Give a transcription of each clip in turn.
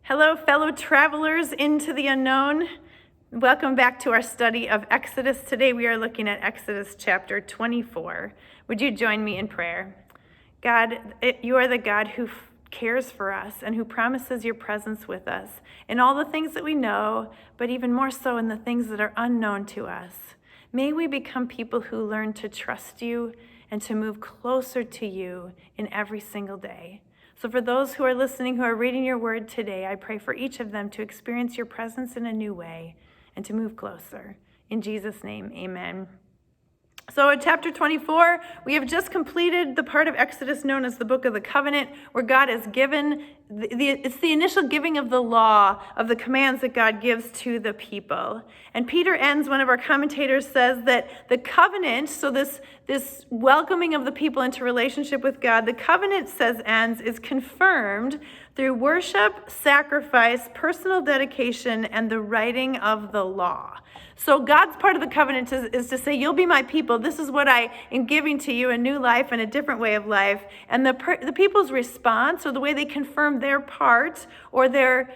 Hello, fellow travelers into the unknown. Welcome back to our study of Exodus. Today we are looking at Exodus chapter 24. Would you join me in prayer? God, you are the God who cares for us and who promises your presence with us in all the things that we know, but even more so in the things that are unknown to us. May we become people who learn to trust you and to move closer to you in every single day. So for those who are listening, who are reading your word today, I pray for each of them to experience your presence in a new way and to move closer. In Jesus' name, amen. So in chapter 24, we have just completed the part of Exodus known as the Book of the Covenant, where God has given, it's the initial giving of the law, of the commands that God gives to the people. And Peter Enns, one of our commentators, says that the covenant, so this welcoming of the people into relationship with God, the covenant, says Enns, is confirmed through worship, sacrifice, personal dedication, and the writing of the law. So God's part of the covenant is to say, you'll be my people. This is what I am giving to you, a new life and a different way of life. And the people's response, or the way they confirm their part, or their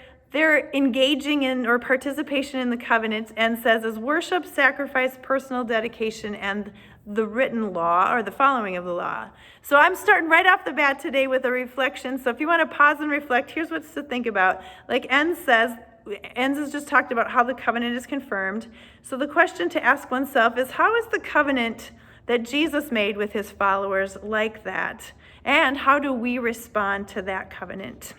engaging in or participation in the covenant, and says is worship, sacrifice, personal dedication, and the written law, or the following of the law. So I'm starting right off the bat today with a reflection. So if you want to pause and reflect, here's what's to think about. Like Enns says, Enns has just talked about how the covenant is confirmed. So the question to ask oneself is, how is the covenant that Jesus made with his followers like that? And how do we respond to that covenant?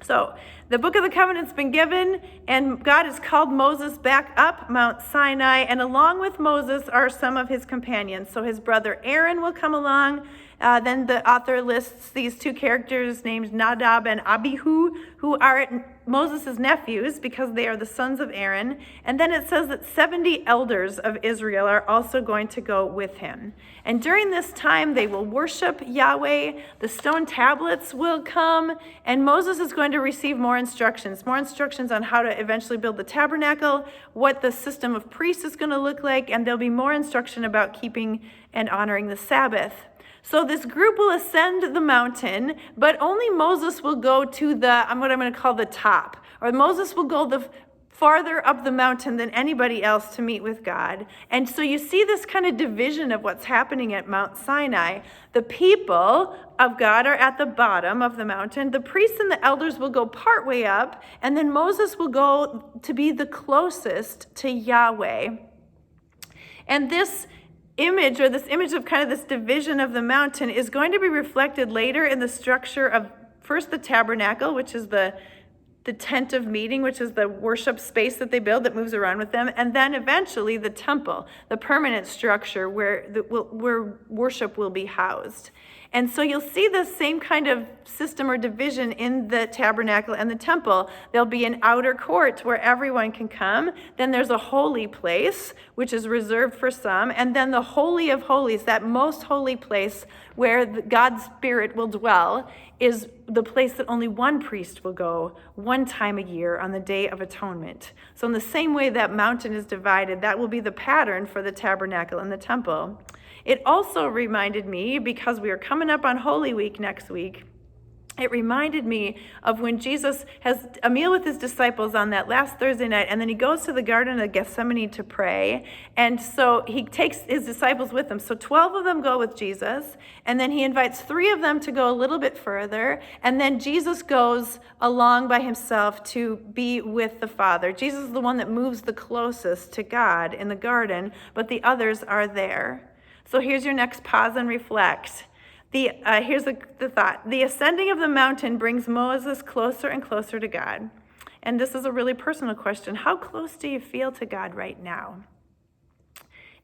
So the Book of the Covenant's been given, and God has called Moses back up Mount Sinai, and along with Moses are some of his companions. So his brother Aaron will come along. Then the author lists these two characters named Nadab and Abihu, who are Moses' nephews because they are the sons of Aaron. And then it says that 70 elders of Israel are also going to go with him. And during this time, they will worship Yahweh. The stone tablets will come, and Moses is going to receive more instructions on how to eventually build the tabernacle, what the system of priests is going to look like, and there'll be more instruction about keeping and honoring the Sabbath. So this group will ascend the mountain, but only Moses will go to what I'm going to call the top. Or Moses will go the farther up the mountain than anybody else to meet with God. And so you see this kind of division of what's happening at Mount Sinai. The people of God are at the bottom of the mountain. The priests and the elders will go partway up, and then Moses will go to be the closest to Yahweh. And this image of kind of this division of the mountain is going to be reflected later in the structure of first the tabernacle, which is the tent of meeting, which is the worship space that they build that moves around with them, and then eventually the temple, the permanent structure where worship will be housed. And so you'll see the same kind of system or division in the tabernacle and the temple. There'll be an outer court where everyone can come. Then there's a holy place, which is reserved for some. And then the Holy of Holies, that most holy place where God's Spirit will dwell, is the place that only one priest will go one time a year on the Day of Atonement. So in the same way that mountain is divided, that will be the pattern for the tabernacle and the temple. It also reminded me, because we are coming up on Holy Week next week, it reminded me of when Jesus has a meal with his disciples on that last Thursday night, and then he goes to the Garden of Gethsemane to pray. And so he takes his disciples with him. So 12 of them go with Jesus, and then he invites 3 of them to go a little bit further, and then Jesus goes along by himself to be with the Father. Jesus is the one that moves the closest to God in the garden, but the others are there. So here's your next pause and reflect. Here's the thought. The ascending of the mountain brings Moses closer and closer to God. And this is a really personal question. How close do you feel to God right now?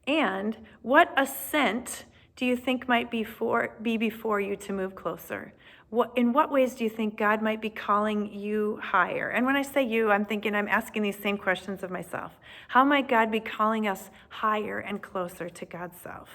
And what ascent do you think might be before you to move closer? In what ways do you think God might be calling you higher? And when I say you, I'm asking these same questions of myself. How might God be calling us higher and closer to God's self?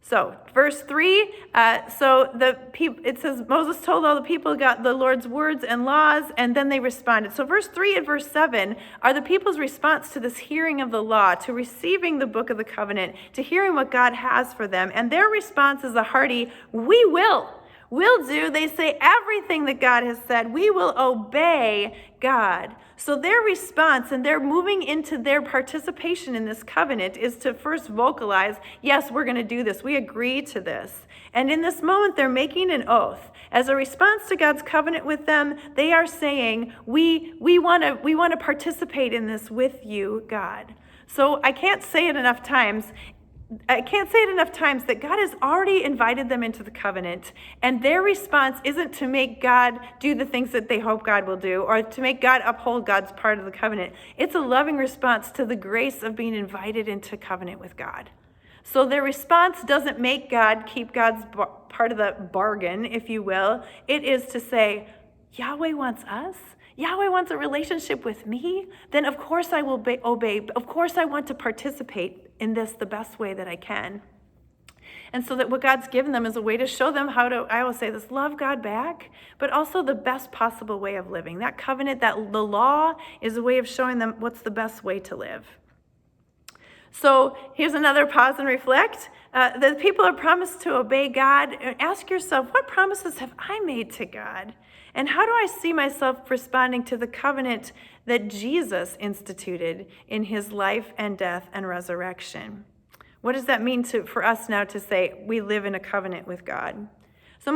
So, verse 3, it says, Moses told all the people got the Lord's words and laws, and then they responded. So verse 3 and verse 7 are the people's response to this hearing of the law, to receiving the book of the covenant, to hearing what God has for them. And their response is a hearty, we will. We'll do, they say, everything that God has said. We will obey God. So their response and they're moving into their participation in this covenant is to first vocalize, yes, we're going to do this. We agree to this. And in this moment, they're making an oath. As a response to God's covenant with them, they are saying, we want to participate in this with you, God. So I can't say it enough times that God has already invited them into the covenant, and their response isn't to make God do the things that they hope God will do or to make God uphold God's part of the covenant. It's a loving response to the grace of being invited into covenant with God. So their response doesn't make God keep God's part of the bargain, if you will. It is to say, Yahweh wants us. Yahweh wants a relationship with me. Then of course I will obey. Of course I want to participate in this the best way that I can. And so that what God's given them is a way to show them how to, I will say this, love God back, but also the best possible way of living. That covenant, that the law is a way of showing them what's the best way to live. So here's another pause and reflect. The people are promised to obey God. Ask yourself, what promises have I made to God? And how do I see myself responding to the covenant that Jesus instituted in his life and death and resurrection? What does that mean for us now to say we live in a covenant with God? So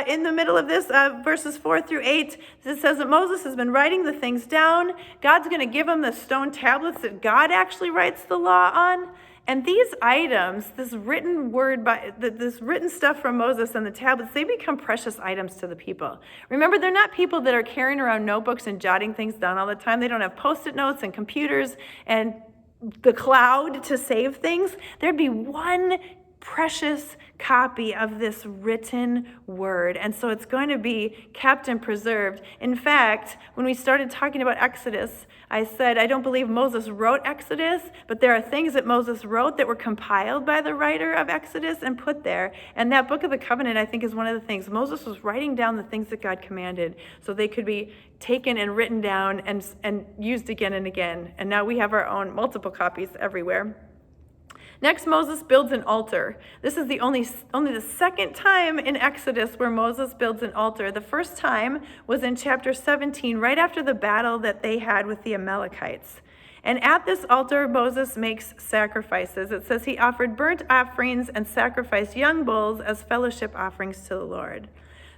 in the middle of this, verses 4-8, it says that Moses has been writing the things down. God's going to give him the stone tablets that God actually writes the law on. And these items, this written word, this written stuff from Moses and the tablets, they become precious items to the people. Remember, they're not people that are carrying around notebooks and jotting things down all the time. They don't have Post-it notes and computers and the cloud to save things. There'd be one precious copy of this written word. And so it's going to be kept and preserved. In fact, when we started talking about Exodus, I said, I don't believe Moses wrote Exodus, but there are things that Moses wrote that were compiled by the writer of Exodus and put there. And that book of the covenant, I think, is one of the things. Moses was writing down the things that God commanded so they could be taken and written down and used again and again. And now we have our own multiple copies everywhere. Next, Moses builds an altar. This is only the second time in Exodus where Moses builds an altar. The first time was in chapter 17, right after the battle that they had with the Amalekites. And at this altar, Moses makes sacrifices. It says he offered burnt offerings and sacrificed young bulls as fellowship offerings to the Lord.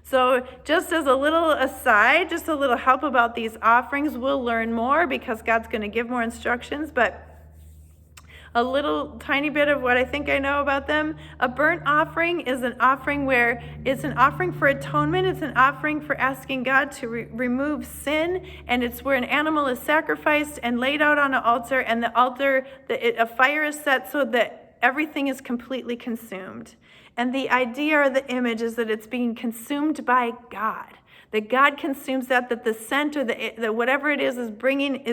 So just as a little aside, just a little help about these offerings, we'll learn more because God's going to give more instructions, but a little tiny bit of what I think I know about them. A burnt offering is an offering where it's an offering for atonement. It's an offering for asking God to remove sin. And it's where an animal is sacrificed and laid out on an altar. And the altar, a fire is set so that everything is completely consumed. And the idea or the image is that it's being consumed by God. That God consumes that the scent or the whatever it is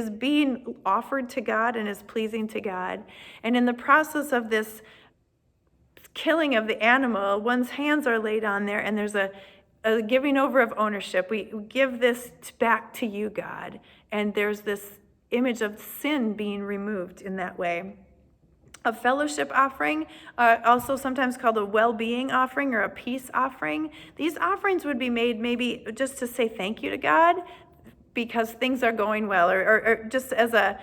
being offered to God and is pleasing to God. And in the process of this killing of the animal, one's hands are laid on there and there's a giving over of ownership. We give this back to you, God. And there's this image of sin being removed in that way. A fellowship offering, also sometimes called a well-being offering or a peace offering. These offerings would be made maybe just to say thank you to God because things are going well, or just as a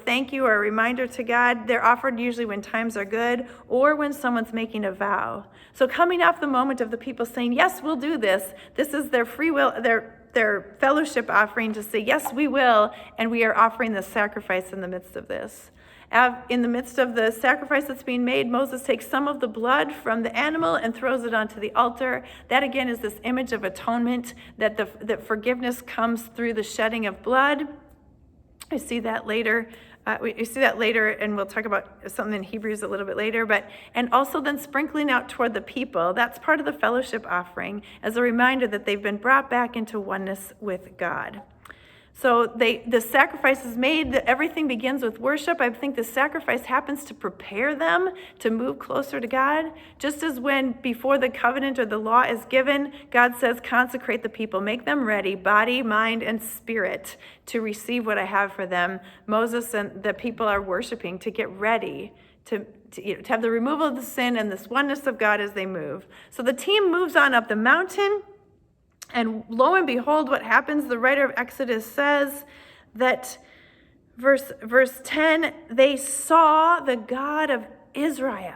thank you or a reminder to God. They're offered usually when times are good or when someone's making a vow. So coming off the moment of the people saying, yes, we'll do this. This is their free will, their fellowship offering to say, yes, we will, and we are offering this sacrifice in the midst of this. In the midst of the sacrifice that's being made, Moses takes some of the blood from the animal and throws it onto the altar. That again is this image of atonement, that forgiveness comes through the shedding of blood. I see that later. We see that later, and we'll talk about something in Hebrews a little bit later. And also then sprinkling out toward the people. That's part of the fellowship offering as a reminder that they've been brought back into oneness with God. So the sacrifice is made, everything begins with worship. I think the sacrifice happens to prepare them to move closer to God. Just as when before the covenant or the law is given, God says, consecrate the people, make them ready, body, mind, and spirit to receive what I have for them. Moses and the people are worshiping to get ready to have the removal of the sin and this oneness of God as they move. So the team moves on up the mountain. And lo and behold, what happens? The writer of Exodus says that verse 10, they saw the God of Israel.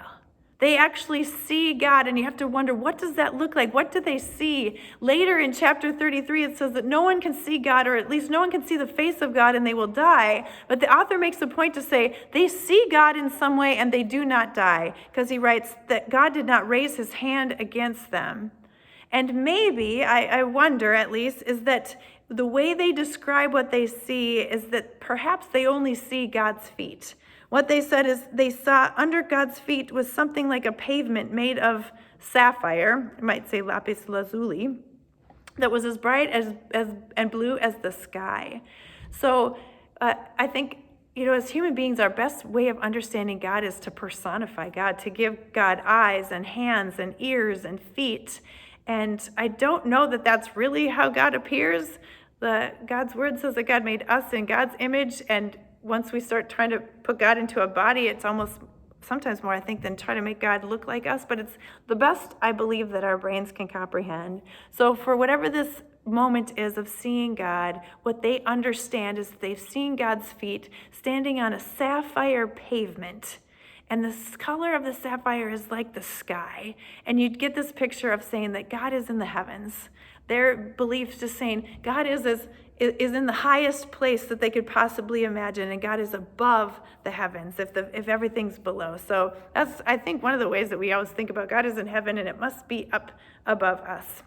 They actually see God, and you have to wonder, what does that look like? What do they see? Later in chapter 33, it says that no one can see God, or at least no one can see the face of God, and they will die. But the author makes a point to say they see God in some way, and they do not die, because he writes that God did not raise his hand against them. And maybe, I wonder at least, is that the way they describe what they see is that perhaps they only see God's feet. What they said is they saw under God's feet was something like a pavement made of sapphire, you might say lapis lazuli, that was as bright as and blue as the sky. So I think, as human beings, our best way of understanding God is to personify God, to give God eyes and hands and ears and feet. And I don't know that that's really how God appears. God's word says that God made us in God's image, and once we start trying to put God into a body, it's almost sometimes more, I think, than try to make God look like us. But it's the best, I believe, that our brains can comprehend. So for whatever this moment is of seeing God, what they understand is they've seen God's feet standing on a sapphire pavement. And the color of the sapphire is like the sky. And you'd get this picture of saying that God is in the heavens. Their beliefs just saying God is in the highest place that they could possibly imagine, and God is above the heavens if everything's below. So that's, I think, one of the ways that we always think about God is in heaven, and it must be up above us.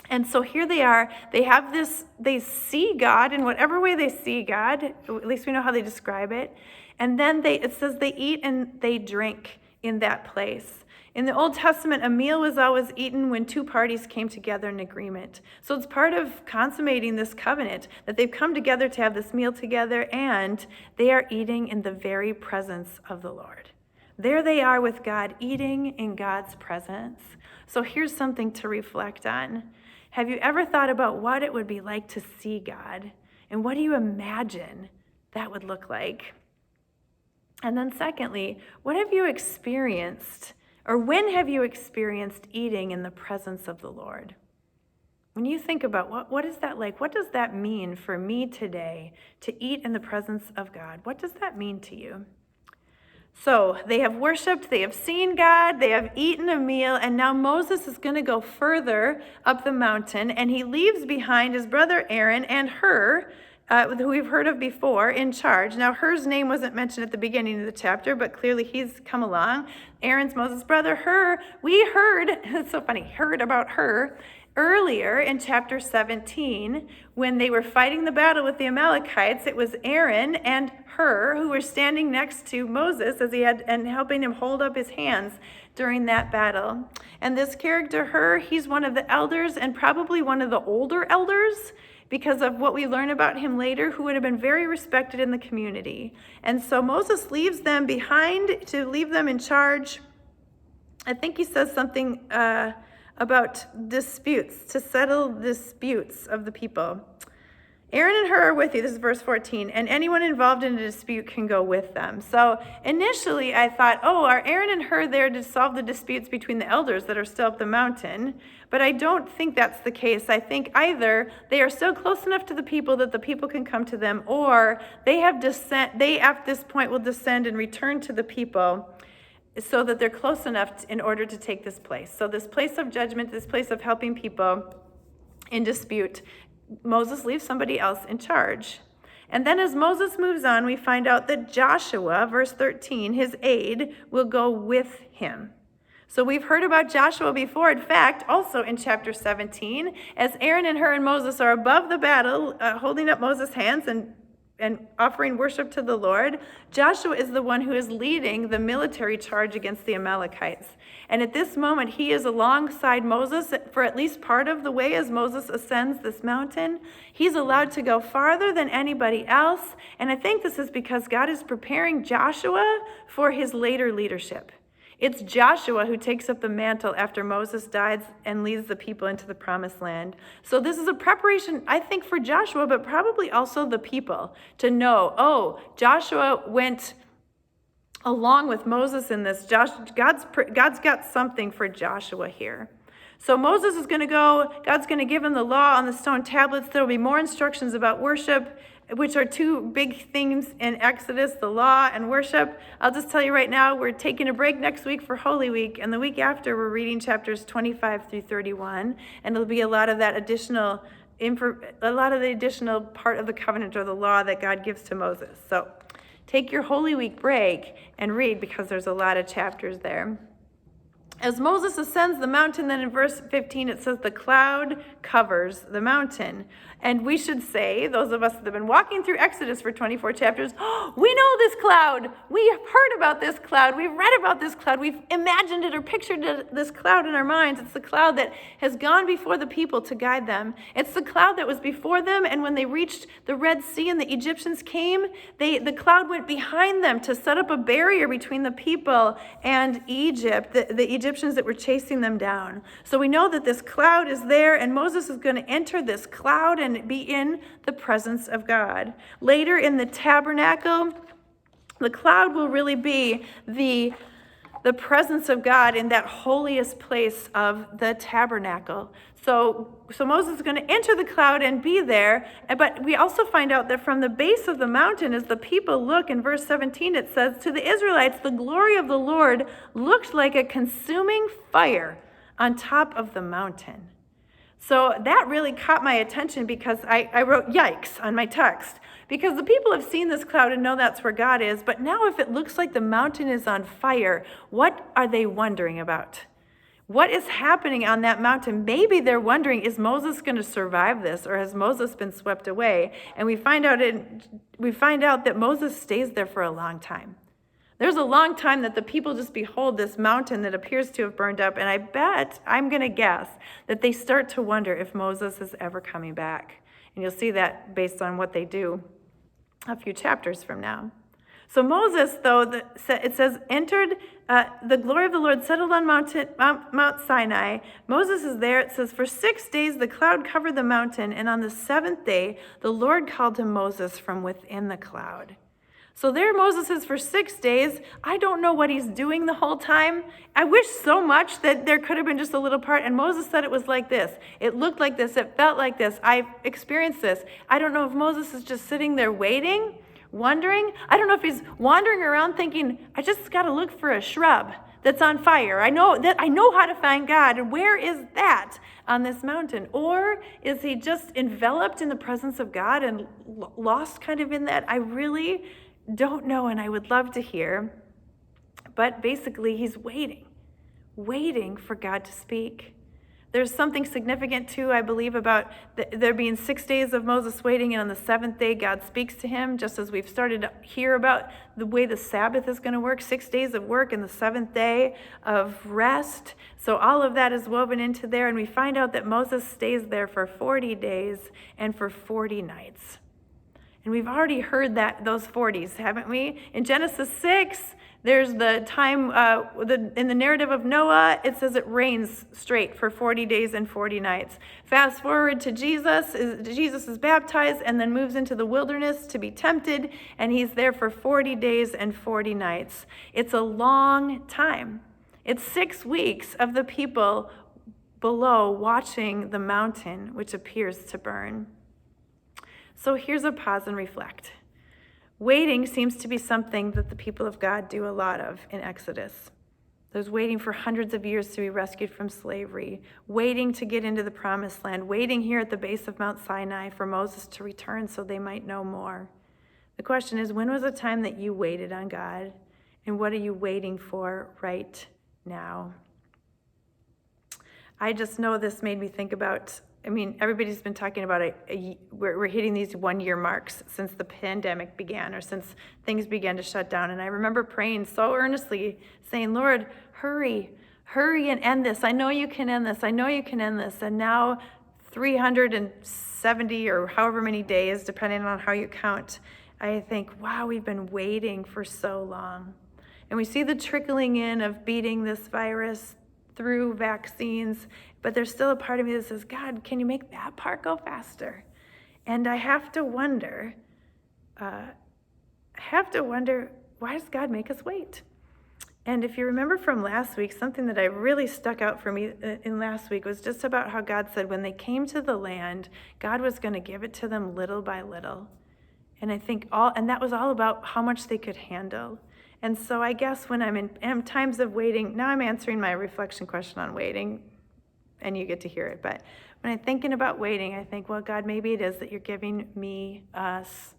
And so here they are, they see God in whatever way they see God, at least we know how they describe it. And then it says they eat and they drink in that place. In the Old Testament, a meal was always eaten when two parties came together in agreement. So it's part of consummating this covenant that they've come together to have this meal together, and they are eating in the very presence of the Lord. There they are with God, eating in God's presence. So here's something to reflect on. Have you ever thought about what it would be like to see God? And what do you imagine that would look like? And then secondly, what have you experienced, or when have you experienced eating in the presence of the Lord? When you think about what is that like? What does that mean for me today to eat in the presence of God? What does that mean to you? So they have worshiped, they have seen God, they have eaten a meal, and now Moses is going to go further up the mountain, and he leaves behind his brother Aaron and Hur, who we've heard of before, in charge. Now, Hur's name wasn't mentioned at the beginning of the chapter, but clearly he's come along. Aaron's Moses' brother, Hur. We heard, it's so funny, heard about Hur earlier in chapter 17, when they were fighting the battle with the Amalekites. It was Aaron and Hur who were standing next to Moses and helping him hold up his hands during that battle. And this character, Hur, he's one of the elders, and probably one of the older elders, because of what we learn about him later, who would have been very respected in the community. And so Moses leaves them behind to leave them in charge. I think he says something about disputes, to settle disputes of the people. Aaron and Hur are with you, this is verse 14, and anyone involved in a dispute can go with them. So initially I thought, are Aaron and Hur there to solve the disputes between the elders that are still up the mountain? But I don't think that's the case. I think either they are still close enough to the people that the people can come to them, or they at this point will descend and return to the people, so that they're close enough in order to take this place. So this place of judgment, this place of helping people in dispute, Moses leaves somebody else in charge. And then as Moses moves on, we find out that Joshua, verse 13, his aide, will go with him. So we've heard about Joshua before. In fact, also in chapter 17, as Aaron and Hur and Moses are above the battle, holding up Moses' hands and offering worship to the Lord, Joshua is the one who is leading the military charge against the Amalekites. And at this moment, he is alongside Moses for at least part of the way as Moses ascends this mountain. He's allowed to go farther than anybody else. And I think this is because God is preparing Joshua for his later leadership. It's Joshua who takes up the mantle after Moses dies and leads the people into the promised land. So this is a preparation, I think, for Joshua, but probably also the people to know, Joshua went along with Moses in this. God's got something for Joshua here. So Moses is going to go, God's going to give him the law on the stone tablets. There will be more instructions about worship, which are two big themes in Exodus, the law and worship. I'll just tell you right now, we're taking a break next week for Holy Week, and the week after we're reading chapters 25 through 31, and it'll be a lot of that additional part of the covenant or the law that God gives to Moses. So take your Holy Week break and read, because there's a lot of chapters there. As Moses ascends the mountain, then in verse 15, it says the cloud covers the mountain. And we should say, those of us that have been walking through Exodus for 24 chapters, oh, we know this cloud. We have heard about this cloud. We've read about this cloud. We've imagined it or pictured this cloud in our minds. It's the cloud that has gone before the people to guide them. It's the cloud that was before them, and when they reached the Red Sea and the Egyptians came, the cloud went behind them to set up a barrier between the people and Egypt, the Egyptians that were chasing them down. So we know that this cloud is there, and Moses is going to enter this cloud and be in the presence of God. Later in the tabernacle, the cloud will really be the presence of God in that holiest place of the tabernacle. So Moses is going to enter the cloud and be there, but we also find out that from the base of the mountain, as the people look, in verse 17 it says, to the Israelites, the glory of the Lord looked like a consuming fire on top of the mountain. So that really caught my attention, because I wrote yikes on my text, because the people have seen this cloud and know that's where God is, but now if it looks like the mountain is on fire, what are they wondering about? What is happening on that mountain? Maybe they're wondering, is Moses going to survive this, or has Moses been swept away? And we find out that Moses stays there for a long time. There's a long time that the people just behold this mountain that appears to have burned up, and I'm going to guess that they start to wonder if Moses is ever coming back. And you'll see that based on what they do a few chapters from now. So Moses, though, it says, entered, the glory of the Lord settled on Mount Sinai. Moses is there. It says, for 6 days the cloud covered the mountain, and on the seventh day the Lord called to Moses from within the cloud. So there Moses is for 6 days. I don't know what he's doing the whole time. I wish so much that there could have been just a little part. And Moses said it was like this. It looked like this. It felt like this. I've experienced this. I don't know if Moses is just sitting there waiting, wondering. I don't know if he's wandering around thinking, I just got to look for a shrub that's on fire. I know how to find God. And where is that on this mountain? Or is he just enveloped in the presence of God and lost kind of in that? I really don't know, and I would love to hear. But basically, he's waiting for God to speak. There's something significant, too, I believe, about there being 6 days of Moses waiting, and on the seventh day, God speaks to him, just as we've started to hear about the way the Sabbath is going to work, 6 days of work and the seventh day of rest. So all of that is woven into there, and we find out that Moses stays there for 40 days and for 40 nights. And we've already heard those 40s, haven't we? In Genesis 6, there's the time, in the narrative of Noah, it says it rains straight for 40 days and 40 nights. Fast forward to Jesus. Jesus is baptized and then moves into the wilderness to be tempted, and he's there for 40 days and 40 nights. It's a long time. It's 6 weeks of the people below watching the mountain, which appears to burn. So here's a pause and reflect. Waiting seems to be something that the people of God do a lot of in Exodus. There's waiting for hundreds of years to be rescued from slavery, waiting to get into the promised land, waiting here at the base of Mount Sinai for Moses to return so they might know more. The question is, when was a time that you waited on God? And what are you waiting for right now? I just know this made me think about, everybody's been talking about it. We're hitting these 1-year marks since the pandemic began, or since things began to shut down. And I remember praying so earnestly, saying, Lord, hurry and end this. I know you can end this. I know you can end this. And now 370 or however many days, depending on how you count, I think, wow, we've been waiting for so long. And we see the trickling in of beating this virus through vaccines, but there's still a part of me that says, God, can you make that part go faster? And I have to wonder, why does God make us wait? And if you remember from last week, something that I really stuck out for me in last week was just about how God said when they came to the land, God was going to give it to them little by little. And I think that was all about how much they could handle. And so I guess when I'm in times of waiting, now I'm answering my reflection question on waiting, and you get to hear it. But when I'm thinking about waiting, I think, well, God, maybe it is that you're giving me, us,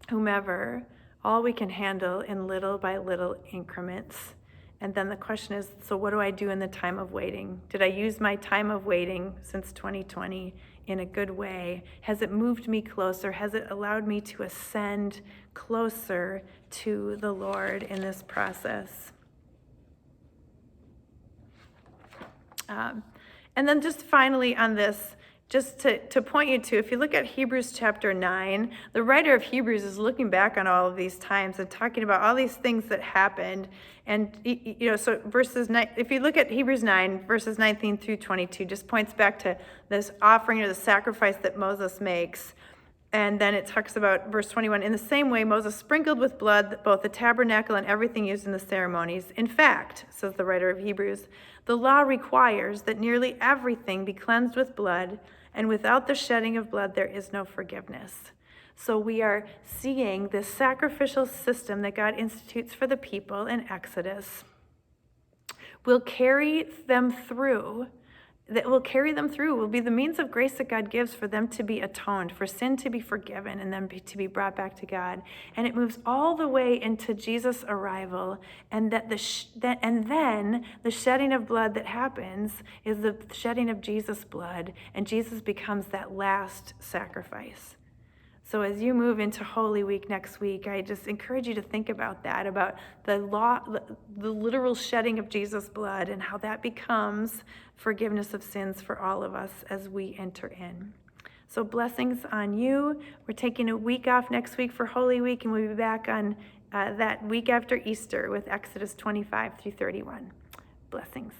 whomever, all we can handle in little by little increments. And then the question is, so what do I do in the time of waiting? Did I use my time of waiting since 2020 in a good way? Has it moved me closer? Has it allowed me to ascend closer to the Lord in this process? And then just finally on this, just to point you to, if you look at Hebrews chapter 9, the writer of Hebrews is looking back on all of these times and talking about all these things that happened. And, so verses 9, if you look at Hebrews 9, verses 19 through 22, just points back to this offering or the sacrifice that Moses makes. And then it talks about verse 21, in the same way, Moses sprinkled with blood both the tabernacle and everything used in the ceremonies. In fact, says the writer of Hebrews, the law requires that nearly everything be cleansed with blood, and without the shedding of blood, there is no forgiveness. So we are seeing this sacrificial system that God institutes for the people in Exodus will carry them through. Will be the means of grace that God gives for them to be atoned, for sin to be forgiven, and then to be brought back to God. And it moves all the way into Jesus' arrival, and then the shedding of blood that happens is the shedding of Jesus' blood, and Jesus becomes that last sacrifice. So as you move into Holy Week next week, I just encourage you to think about that, about the literal shedding of Jesus' blood and how that becomes forgiveness of sins for all of us as we enter in. So blessings on you. We're taking a week off next week for Holy Week, and we'll be back on that week after Easter with Exodus 25 through 31. Blessings.